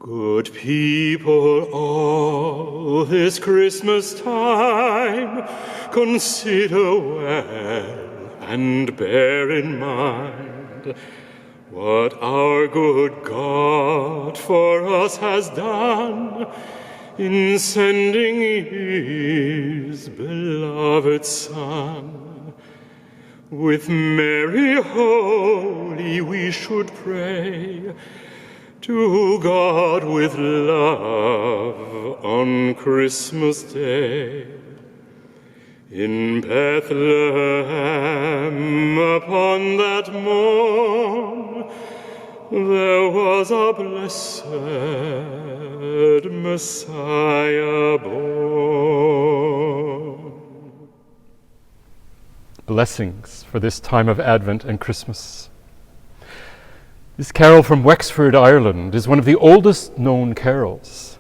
Good people, all this Christmas time, consider well and bear in mind what our good God for us has done in sending His beloved Son. With Mary holy we should pray to God with love on Christmas Day. In Bethlehem upon that morn there was a blessed Messiah born. Blessings for this time of Advent and Christmas. This carol from Wexford, Ireland, is one of the oldest known carols,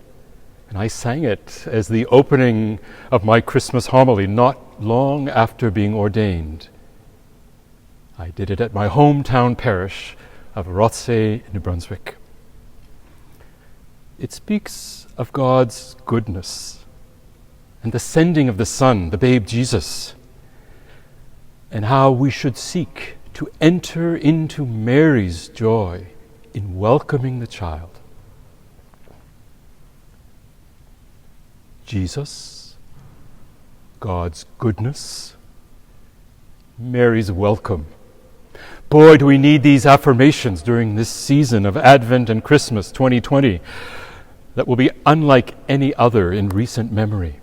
and I sang it as the opening of my Christmas homily not long after being ordained. I did it at my hometown parish of Rothsay, New Brunswick. It speaks of God's goodness and the sending of the Son, the babe Jesus, and how we should seek to enter into Mary's joy in welcoming the child. Jesus, God's goodness, Mary's welcome. Boy, do we need these affirmations during this season of Advent and Christmas 2020 that will be unlike any other in recent memory.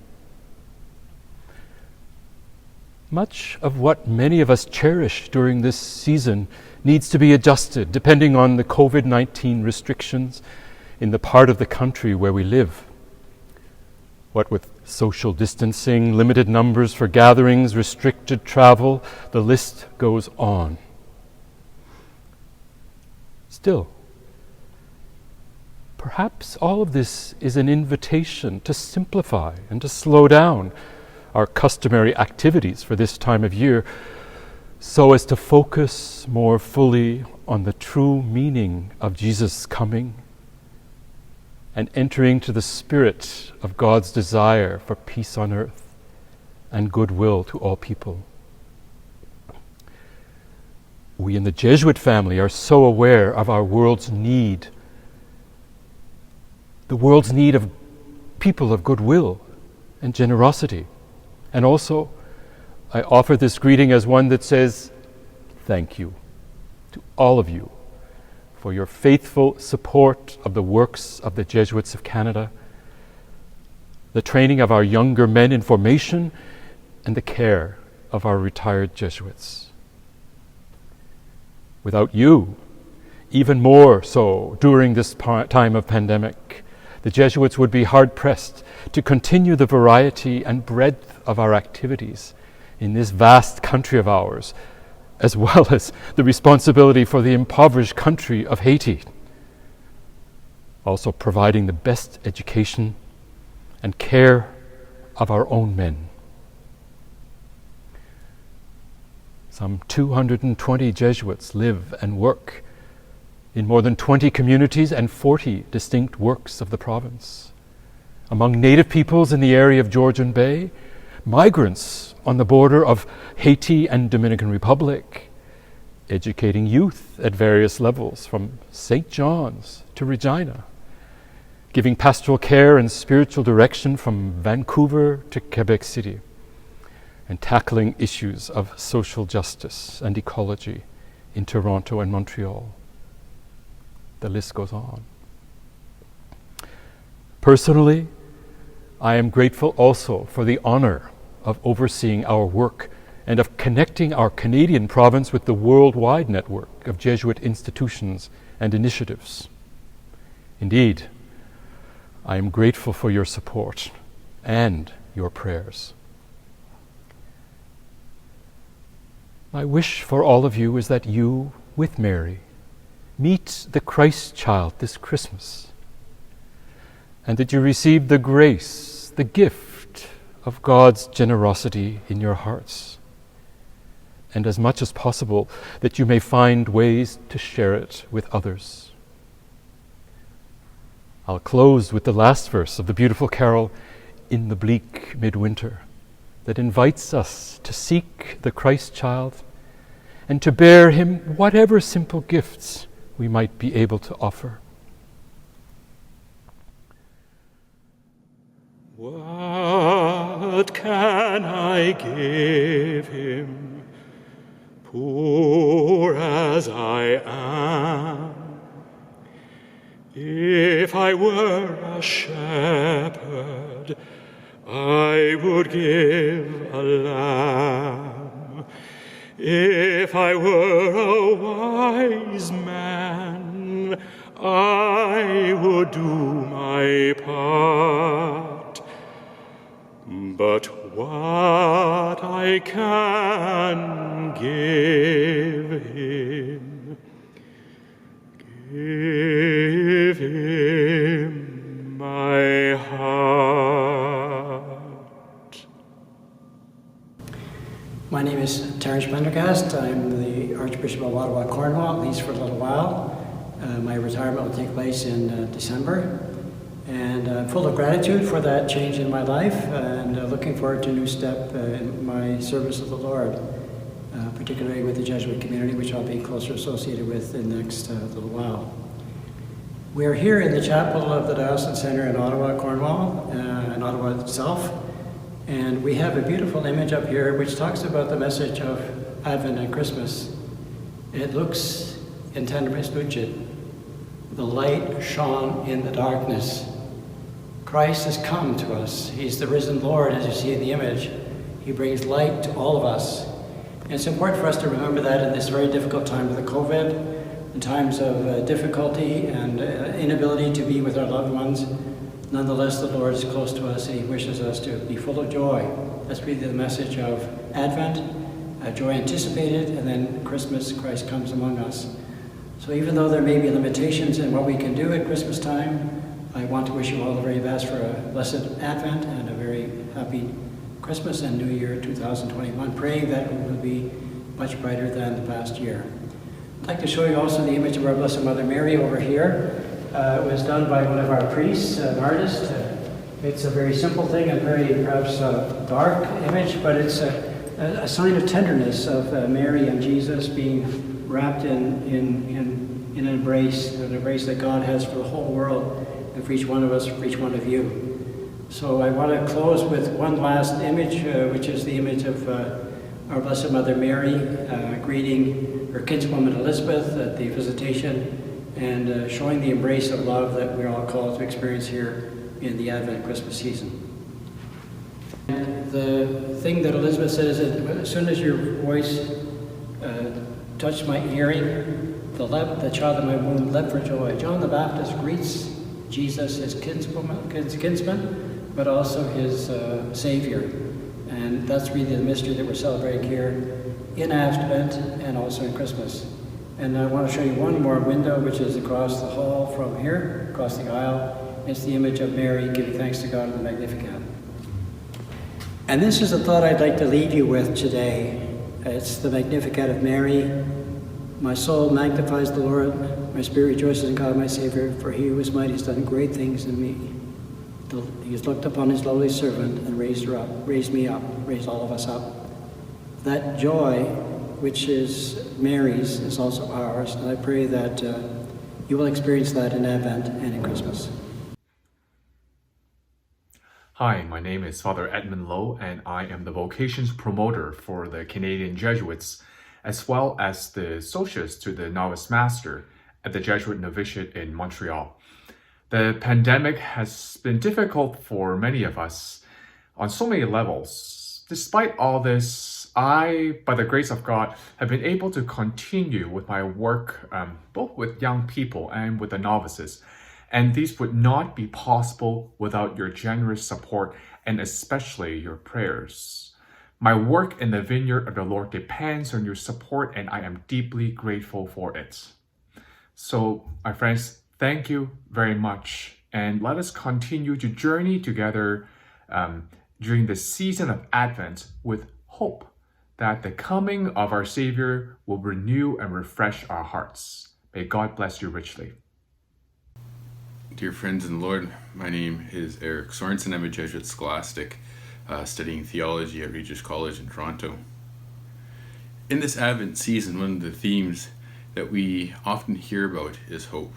Much of what many of us cherish during this season needs to be adjusted depending on the COVID-19 restrictions in the part of the country where we live. What with social distancing, limited numbers for gatherings, restricted travel, the list goes on. Still, perhaps all of this is an invitation to simplify and to slow down our customary activities for this time of year so as to focus more fully on the true meaning of Jesus' coming and entering to the spirit of God's desire for peace on earth and goodwill to all people. We in the Jesuit family are so aware of our world's need, the world's need of people of goodwill and generosity. And also, I offer this greeting as one that says, thank you to all of you for your faithful support of the works of the Jesuits of Canada, the training of our younger men in formation, and the care of our retired Jesuits. Without you, even more so during this time of pandemic, the Jesuits would be hard-pressed to continue the variety and breadth of our activities in this vast country of ours, as well as the responsibility for the impoverished country of Haiti, also providing the best education and care of our own men. Some 220 Jesuits live and work in more than 20 communities and 40 distinct works of the province. Among native peoples in the area of Georgian Bay, migrants on the border of Haiti and Dominican Republic, educating youth at various levels from St. John's to Regina, giving pastoral care and spiritual direction from Vancouver to Quebec City, and tackling issues of social justice and ecology in Toronto and Montreal. The list goes on. Personally, I am grateful also for the honor of overseeing our work and of connecting our Canadian province with the worldwide network of Jesuit institutions and initiatives. Indeed, I am grateful for your support and your prayers. My wish for all of you is that you, with Mary, meet the Christ child this Christmas, and that you receive the grace, the gift of God's generosity in your hearts, and as much as possible that you may find ways to share it with others. I'll close with the last verse of the beautiful carol, In the Bleak Midwinter, that invites us to seek the Christ child and to bear him whatever simple gifts we might be able to offer. What can I give him, poor as I am? If I were a shepherd, I would give a lamb. If I were a wise man, I would do my part. But what I can give him, give him my heart. My name is Terence Vandergast. I'm the Archbishop of Ottawa, Cornwall, at least for a little while. My retirement will take place in December. And I'm full of gratitude for that change in my life and looking forward to a new step in my service of the Lord, particularly with the Jesuit community, which I'll be closer associated with in the next little while. We are here in the chapel of the Diocesan Centre in Ottawa, Cornwall, in Ottawa itself. And we have a beautiful image up here which talks about the message of Advent and Christmas. It looks in tenebris lucet. The light shone in the darkness. Christ has come to us. He's the risen Lord, as you see in the image. He brings light to all of us. And it's important for us to remember that in this very difficult time of the COVID, in times of difficulty and inability to be with our loved ones. Nonetheless, the Lord is close to us and he wishes us to be full of joy. That's really the message of Advent, joy anticipated, and then Christmas, Christ comes among us. So even though there may be limitations in what we can do at Christmas time, I want to wish you all the very best for a blessed Advent and a very happy Christmas and New Year 2021, praying that it will be much brighter than the past year. I'd like to show you also the image of our Blessed Mother Mary over here. It was done by one of our priests, an artist. It's a very simple thing, a very perhaps dark image, but it's a sign of tenderness of Mary and Jesus being wrapped in an embrace that God has for the whole world and for each one of us, for each one of you. So I want to close with one last image, which is the image of our Blessed Mother Mary greeting her kinswoman Elizabeth at the visitation and showing the embrace of love that we're all called to experience here in the Advent Christmas season. And the thing that Elizabeth said is that as soon as your voice touched my hearing, the child in my womb leapt for joy. John the Baptist greets Jesus, his kinsman, but also his Savior. And that's really the mystery that we're celebrating here in Advent and also in Christmas. And I want to show you one more window, which is across the hall from here, across the aisle. It's the image of Mary giving thanks to God in the Magnificat. And this is a thought I'd like to leave you with today. It's the Magnificat of Mary. My soul magnifies the Lord. My spirit rejoices in God, my Savior, for he who is mighty has done great things in me. He has looked upon his lowly servant and raised me up, raised all of us up. That joy, which is Mary's, is also ours, and I pray that you will experience that in Advent and in Christmas. Hi, my name is Father Edmund Lowe, and I am the vocations promoter for the Canadian Jesuits, as well as the socius to the Novice Master at the Jesuit Novitiate in Montreal. The pandemic has been difficult for many of us on so many levels. Despite all this, I, by the grace of God, have been able to continue with my work, both with young people and with the novices. And these would not be possible without your generous support and especially your prayers. My work in the vineyard of the Lord depends on your support, and I am deeply grateful for it. So, my friends, thank you very much, and let us continue to journey together during the season of Advent with hope that the coming of our Savior will renew and refresh our hearts. May God bless you richly. Dear friends in the Lord, my name is Eric Sorensen. I'm a Jesuit scholastic studying theology at Regis College in Toronto. In this Advent season, one of the themes that we often hear about is hope.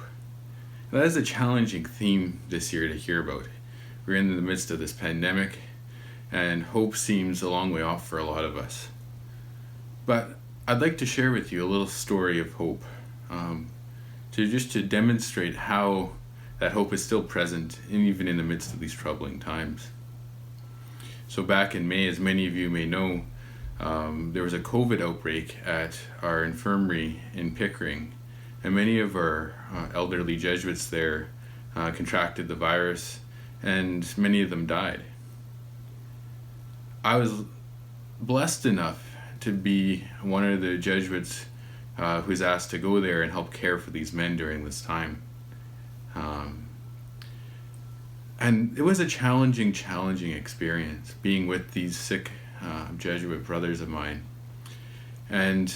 That is a challenging theme this year to hear about. We're in the midst of this pandemic, and hope seems a long way off for a lot of us. But I'd like to share with you a little story of hope, to demonstrate how that hope is still present, even in the midst of these troubling times. So back in May, as many of you may know, there was a COVID outbreak at our infirmary in Pickering, and many of our elderly Jesuits there contracted the virus, and many of them died. I was blessed enough to be one of the Jesuits who was asked to go there and help care for these men during this time. And it was a challenging experience being with these sick Jesuit brothers of mine. And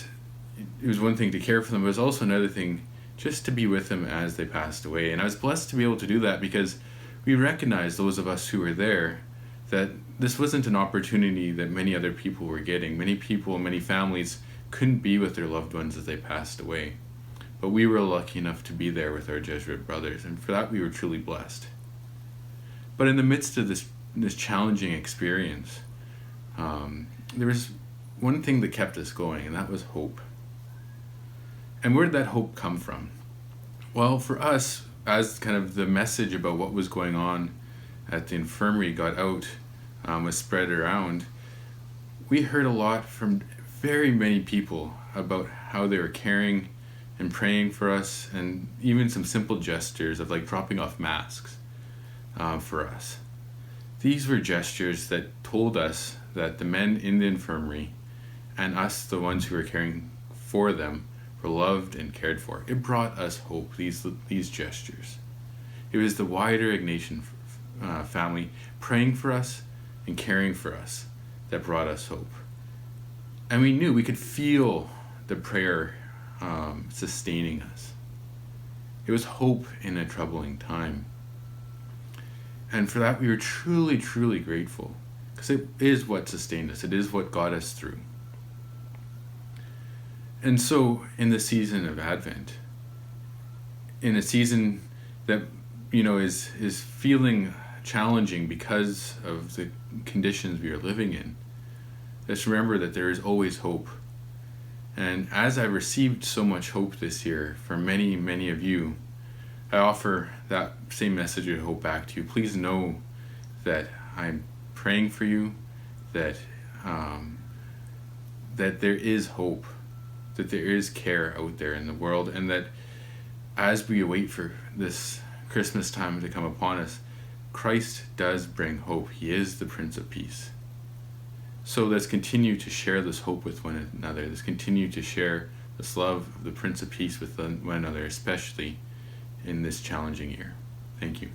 it was one thing to care for them, but it was also another thing just to be with them as they passed away. And I was blessed to be able to do that because we recognized, those of us who were there, that this wasn't an opportunity that many other people were getting. Many people, many families couldn't be with their loved ones as they passed away. But we were lucky enough to be there with our Jesuit brothers, and for that we were truly blessed. But in the midst of this challenging experience, there was one thing that kept us going, and that was hope. And where did that hope come from? Well, for us, as kind of the message about what was going on at the infirmary got out, was spread around, we heard a lot from very many people about how they were caring and praying for us, and even some simple gestures of like dropping off masks for us. These were gestures that told us that the men in the infirmary and us, the ones who were caring for them, were loved and cared for. It brought us hope, these gestures. It was the wider Ignatian family praying for us and caring for us that brought us hope. And we knew, we could feel the prayer sustaining us. It was hope in a troubling time. And for that we were truly, truly grateful, because it is what sustained us. It is what got us through. And so in the season of Advent, in a season that, is feeling challenging because of the conditions we are living in, let's remember that there is always hope. And as I received so much hope this year from many, many of you, I offer that same message of hope back to you. Please know that I'm praying for you, that there is hope, that there is care out there in the world, and that as we wait for this Christmas time to come upon us, Christ does bring hope. He is the Prince of Peace. So let's continue to share this hope with one another. Let's continue to share this love of the Prince of Peace with one another, especially in this challenging year. Thank you.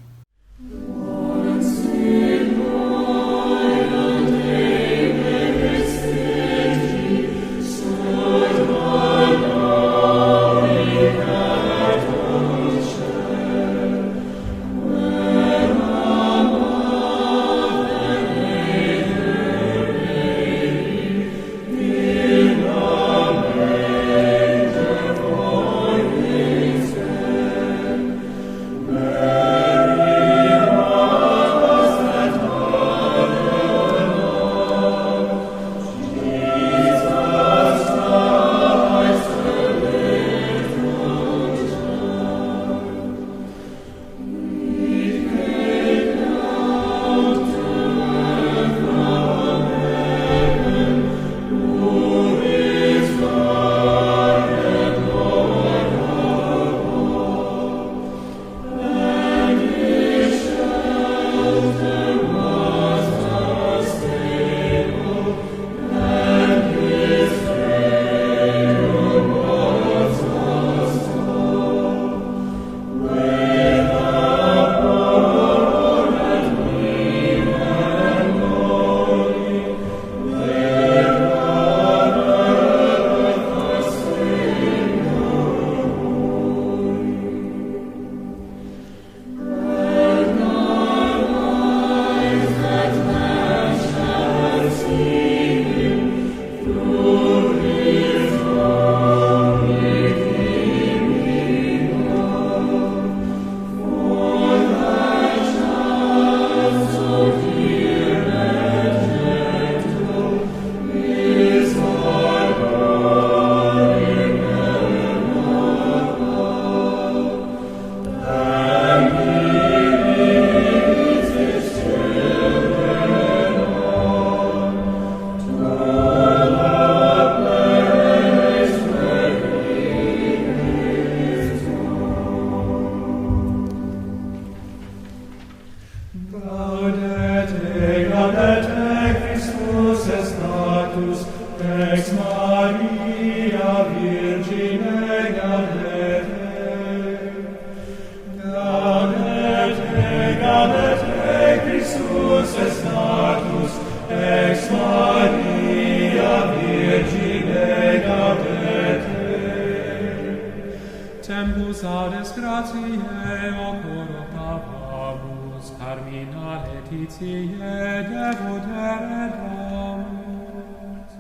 ex gratiae occorruptamus, carmina letitiae devodere damus.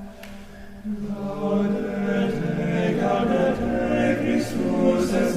Gaudete, Christus es